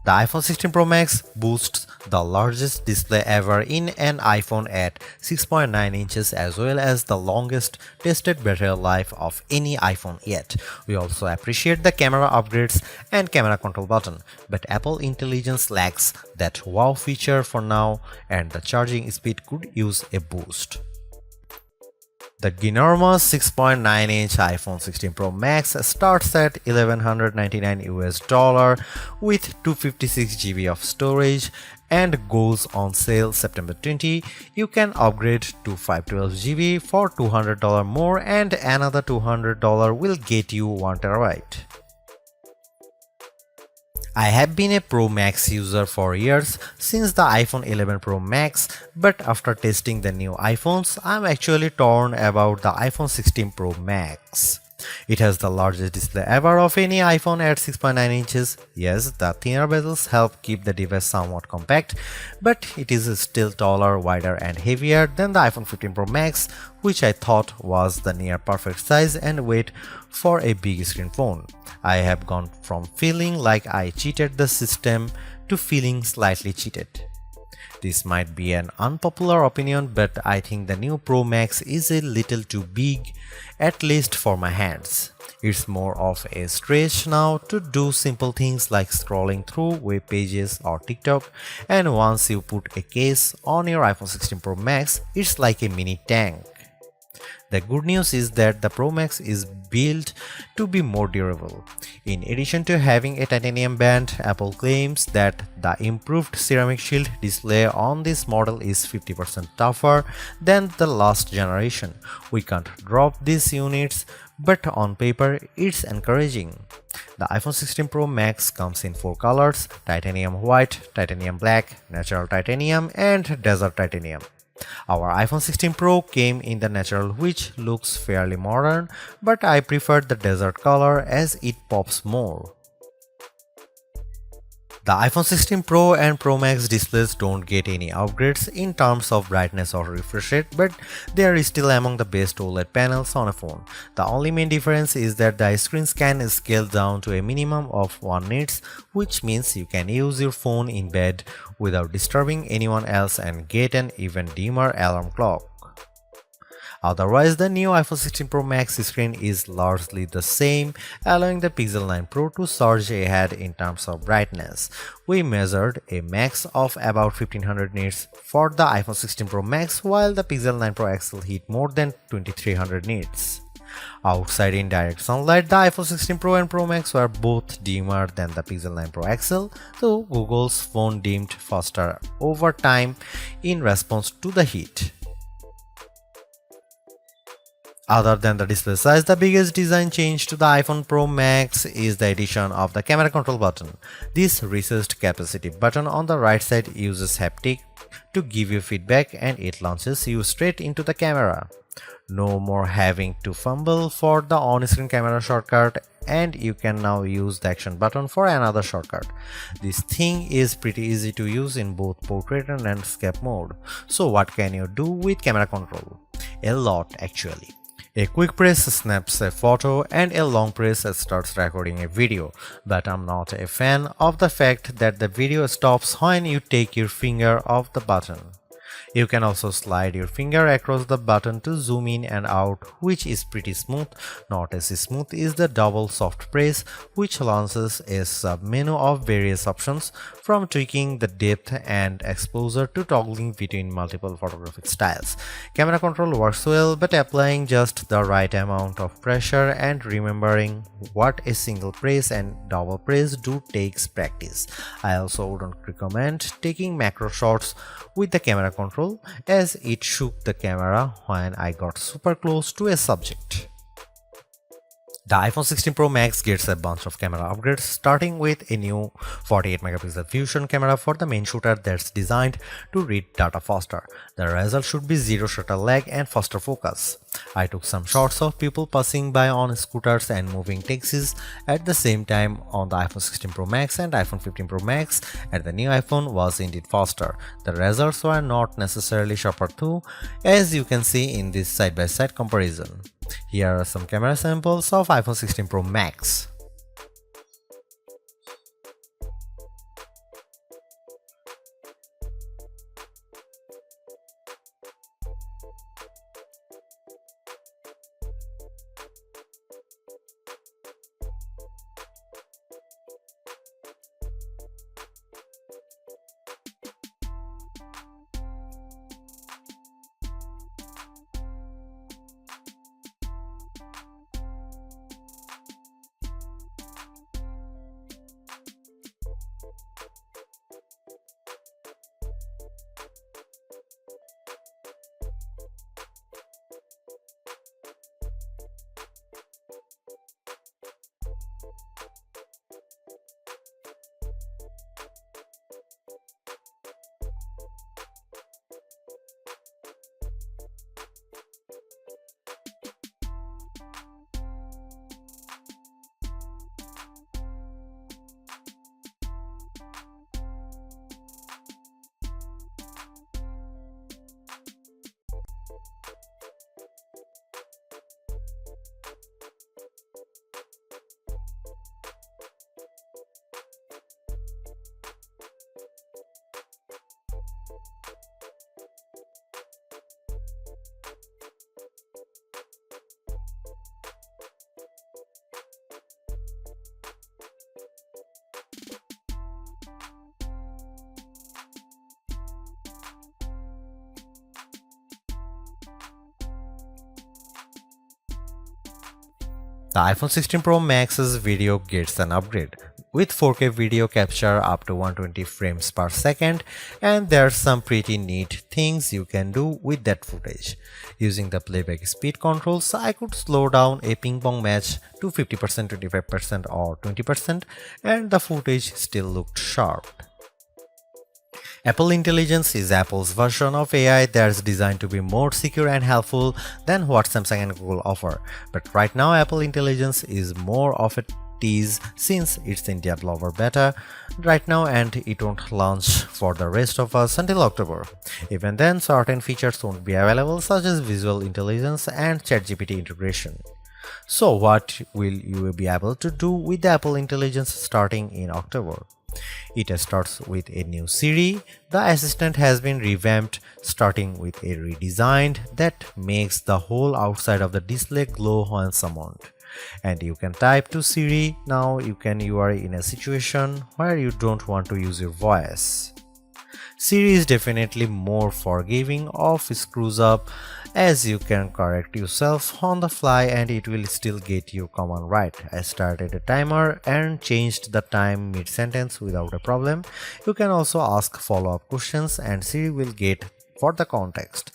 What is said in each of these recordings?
The iPhone 16 Pro Max boasts the largest display ever in an iPhone at 6.9 inches as well as the longest tested battery life of any iPhone yet. We also appreciate the camera upgrades and camera control button, but Apple Intelligence lacks that wow feature for now and the charging speed could use a boost. The ginormous 6.9-inch iPhone 16 Pro Max starts at $1,199 with 256 GB of storage and goes on sale September 20. You can upgrade to 512 GB for $200 more and another $200 will get you 1 TB. I have been a Pro Max user for years since the iPhone 11 Pro Max, but after testing the new iPhones, I'm actually torn about the iPhone 16 Pro Max. It has the largest display ever of any iPhone at 6.9 inches. Yes, the thinner bezels help keep the device somewhat compact, but it is still taller, wider and heavier than the iPhone 15 Pro Max, which I thought was the near perfect size and weight for a big screen phone. I have gone from feeling like I cheated the system to feeling slightly cheated. This might be an unpopular opinion, but I think the new Pro Max is a little too big, at least for my hands. It's more of a stretch now to do simple things like scrolling through web pages or TikTok, and once you put a case on your iPhone 16 Pro Max, it's like a mini tank. The good news is that the Pro Max is built to be more durable. In addition to having a titanium band, Apple claims that the improved ceramic shield display on this model is 50% tougher than the last generation. We can't drop these units, but on paper it's encouraging. The iPhone 16 Pro Max comes in 4 colors: titanium white, titanium black, natural titanium and desert titanium. Our iPhone 16 Pro came in the natural, which looks fairly modern, but I prefer the desert color as it pops more. The iPhone 16 Pro and Pro Max displays don't get any upgrades in terms of brightness or refresh rate, but they are still among the best OLED panels on a phone. The only main difference is that the screens can scale down to a minimum of 1 nits, which means you can use your phone in bed without disturbing anyone else and get an even dimmer alarm clock. Otherwise, the new iPhone 16 Pro Max screen is largely the same, allowing the Pixel 9 Pro to surge ahead in terms of brightness. We measured a max of about 1500 nits for the iPhone 16 Pro Max, while the Pixel 9 Pro XL hit more than 2300 nits. Outside in direct sunlight, the iPhone 16 Pro and Pro Max were both dimmer than the Pixel 9 Pro XL, though Google's phone dimmed faster over time in response to the heat. Other than the display size, the biggest design change to the iPhone Pro Max is the addition of the camera control button. This recessed capacitive button on the right side uses haptic to give you feedback and it launches you straight into the camera. No more having to fumble for the on-screen camera shortcut, and you can now use the action button for another shortcut. This thing is pretty easy to use in both portrait and landscape mode. So what can you do with camera control? A lot actually. A quick press snaps a photo and a long press starts recording a video, but I'm not a fan of the fact that the video stops when you take your finger off the button. You can also slide your finger across the button to zoom in and out, which is pretty smooth. Not as smooth is the double soft press, which launches a sub-menu of various options, from tweaking the depth and exposure to toggling between multiple photographic styles. Camera control works well, but applying just the right amount of pressure and remembering what a single press and double press do takes practice. I also wouldn't recommend taking macro shots with the camera control, as it shook the camera when I got super close to a subject. The iPhone 16 Pro Max gets a bunch of camera upgrades, starting with a new 48 megapixel fusion camera for the main shooter that's designed to read data faster. The result should be zero shutter lag and faster focus. I took some shots of people passing by on scooters and moving taxis at the same time on the iPhone 16 Pro Max and iPhone 15 Pro Max, and the new iPhone was indeed faster. The results were not necessarily sharper though, as you can see in this side-by-side comparison. Here are some camera samples of iPhone 16 Pro Max. The iPhone 16 Pro Max's video gets an upgrade with 4K video capture up to 120 frames per second, and there's some pretty neat things you can do with that footage. Using the playback speed controls, I could slow down a ping pong match to 50%, 25% or 20%, and the footage still looked sharp. Apple Intelligence is Apple's version of AI that's designed to be more secure and helpful than what Samsung and Google offer. But right now, Apple Intelligence is more of a tease since it's in developer beta right now and it won't launch for the rest of us until October. Even then, certain features won't be available such as visual intelligence and ChatGPT integration. So what will you be able to do with the Apple Intelligence starting in October? It starts with a new Siri. The assistant has been revamped, starting with a redesigned that makes the whole outside of the display glow when summoned. And you can type to Siri. Now you are in a situation where you don't want to use your voice. Siri is definitely more forgiving of screws up, as you can correct yourself on the fly and it will still get your command right. I started a timer and changed the time mid-sentence without a problem. You can also ask follow-up questions and Siri will get for the context.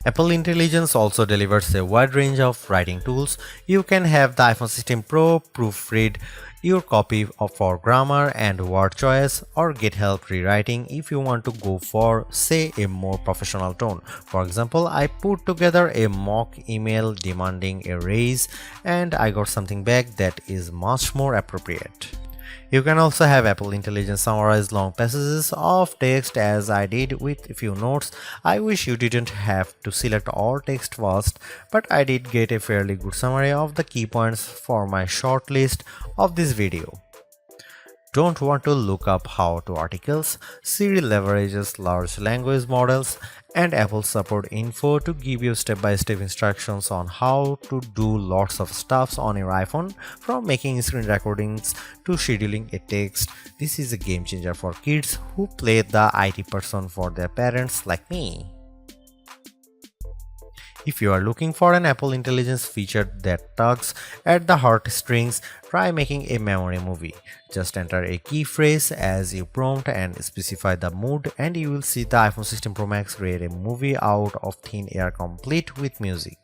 Apple Intelligence also delivers a wide range of writing tools. You can have the iPhone 16 Pro proofread your copy for grammar and word choice, or get help rewriting if you want to go for, say, a more professional tone. For example, I put together a mock email demanding a raise and I got something back that is much more appropriate. You can also have Apple Intelligence summarize long passages of text as I did with a few notes. I wish you didn't have to select all text first, but I did get a fairly good summary of the key points for my short list of this video. Don't want to look up how-to articles? Siri leverages large language models and Apple support info to give you step-by-step instructions on how to do lots of stuffs on your iPhone, from making screen recordings to scheduling a text. This is a game changer for kids who play the IT person for their parents like me. If you are looking for an Apple Intelligence feature that tugs at the heartstrings, try making a memory movie. Just enter a key phrase as you prompt and specify the mood, and you will see the iPhone 16 Pro Max create a movie out of thin air complete with music.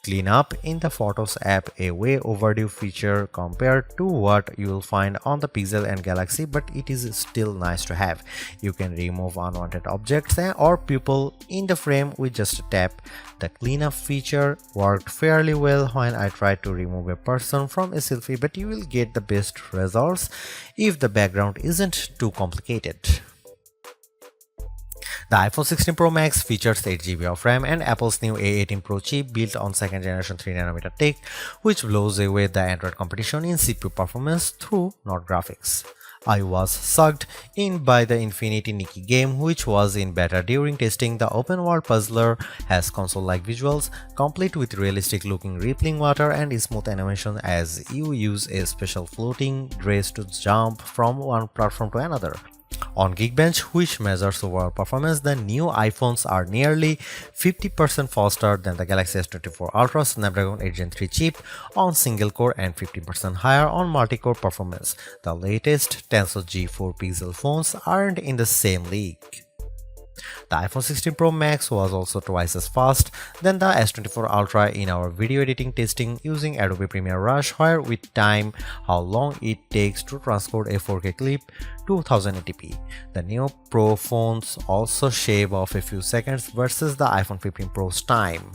Clean up in the Photos app, a way overdue feature compared to what you will find on the Pixel and Galaxy, but it is still nice to have. You can remove unwanted objects or people in the frame with just a tap. The cleanup feature worked fairly well when I tried to remove a person from a selfie, but you will get the best results if the background isn't too complicated. The iPhone 16 Pro Max features 8GB of RAM and Apple's new A18 Pro chip built on 2nd generation 3nm tech, which blows away the Android competition in CPU performance through not graphics. I was sucked in by the Infinity Nikki game, which was in beta during testing. The open world puzzler has console-like visuals, complete with realistic looking rippling water and smooth animation as you use a special floating dress to jump from one platform to another. On Geekbench, which measures overall performance, the new iPhones are nearly 50% faster than the Galaxy S24 Ultra Snapdragon 8 Gen 3 chip on single core and 15% higher on multi-core performance. The latest Tensor G4 Pixel phones aren't in the same league. The iPhone 16 Pro Max was also twice as fast than the S24 Ultra in our video editing testing using Adobe Premiere Rush, where we time how long it takes to transport a 4K clip to 1080p. The new Pro phones also shave off a few seconds versus the iPhone 15 Pro's time.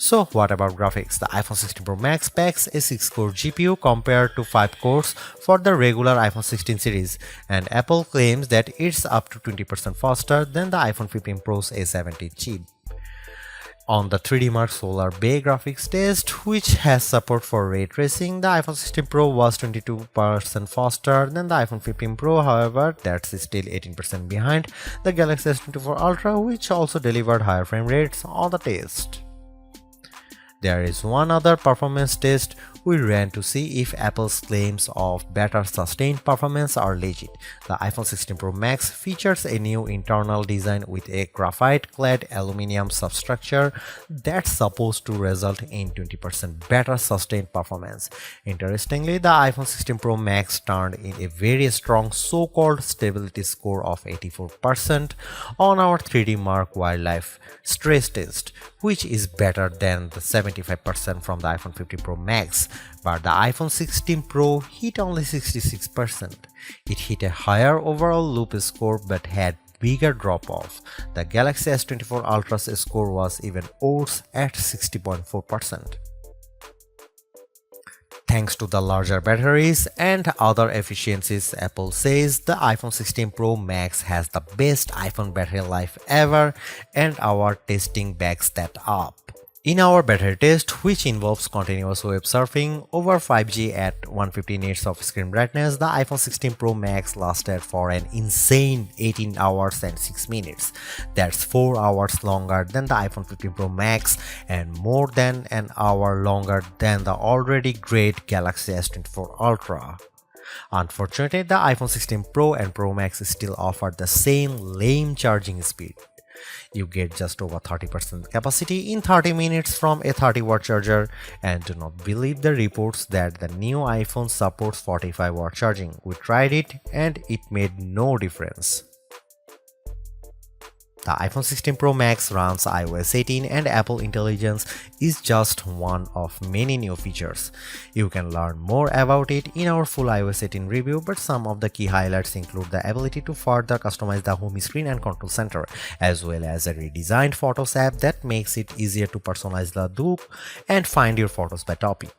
So what about graphics? The iPhone 16 Pro Max packs a 6-core GPU compared to 5 cores for the regular iPhone 16 series, and Apple claims that it's up to 20% faster than the iPhone 15 Pro's A70 chip. On the 3D Mark Solar Bay graphics test, which has support for ray tracing, the iPhone 16 Pro was 22% faster than the iPhone 15 Pro. However, that's still 18% behind the Galaxy S24 Ultra, which also delivered higher frame rates on the test. There is one other performance test we ran to see if Apple's claims of better sustained performance are legit. The iPhone 16 Pro Max features a new internal design with a graphite-clad aluminum substructure that's supposed to result in 20% better sustained performance. Interestingly, the iPhone 16 Pro Max turned in a very strong so-called stability score of 84% on our 3D Mark Wildlife stress test, which is better than the 75% from the iPhone 15 Pro Max, but the iPhone 16 Pro hit only 66%. It hit a higher overall loop score but had bigger drop-off. The Galaxy S24 Ultra's score was even worse at 60.4%. Thanks to the larger batteries and other efficiencies, Apple says the iPhone 16 Pro Max has the best iPhone battery life ever, and our testing backs that up. In our battery test, which involves continuous web surfing over 5G at 150 nits of screen brightness, the iPhone 16 Pro Max lasted for an insane 18 hours and 6 minutes. That's 4 hours longer than the iPhone 15 Pro Max and more than an hour longer than the already great Galaxy S24 Ultra. Unfortunately, the iPhone 16 Pro and Pro Max still offer the same lame charging speed. You get just over 30% capacity in 30 minutes from a 30-watt charger, and do not believe the reports that the new iPhone supports 45-watt charging. We tried it and it made no difference. The iPhone 16 Pro Max runs iOS 18 and Apple Intelligence is just one of many new features. You can learn more about it in our full iOS 18 review, but some of the key highlights include the ability to further customize the home screen and control center, as well as a redesigned Photos app that makes it easier to personalize the look and find your photos by topic.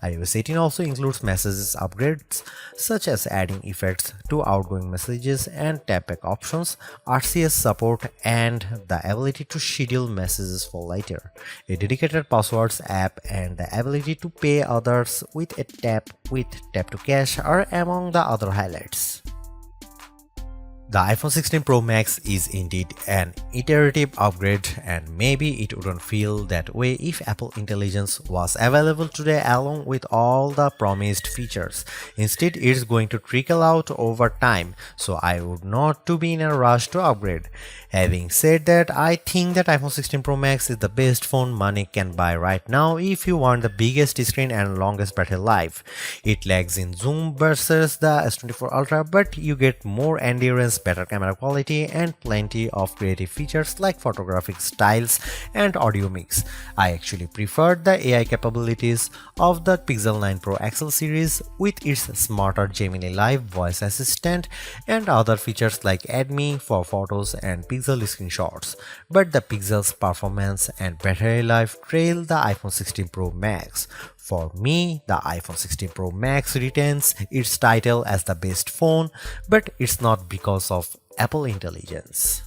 iOS 18 also includes messages upgrades such as adding effects to outgoing messages and tapback options, RCS support, and the ability to schedule messages for later. A dedicated passwords app and the ability to pay others with a tap to cash are among the other highlights. The iPhone 16 Pro Max is indeed an iterative upgrade, and maybe it wouldn't feel that way if Apple Intelligence was available today along with all the promised features. Instead, it's going to trickle out over time, so I would not to be in a rush to upgrade. Having said that, I think that iPhone 16 Pro Max is the best phone money can buy right now if you want the biggest screen and longest battery life. It lags in zoom versus the S24 Ultra, but you get more endurance, better camera quality, and plenty of creative features like photographic styles and audio mix. I actually preferred the AI capabilities of the Pixel 9 Pro XL series with its smarter Gemini Live voice assistant and other features like Add Me for photos and Pixel screenshots. But the Pixel's performance and battery life trail the iPhone 16 Pro Max. For me, the iPhone 16 Pro Max retains its title as the best phone, but it's not because of Apple Intelligence.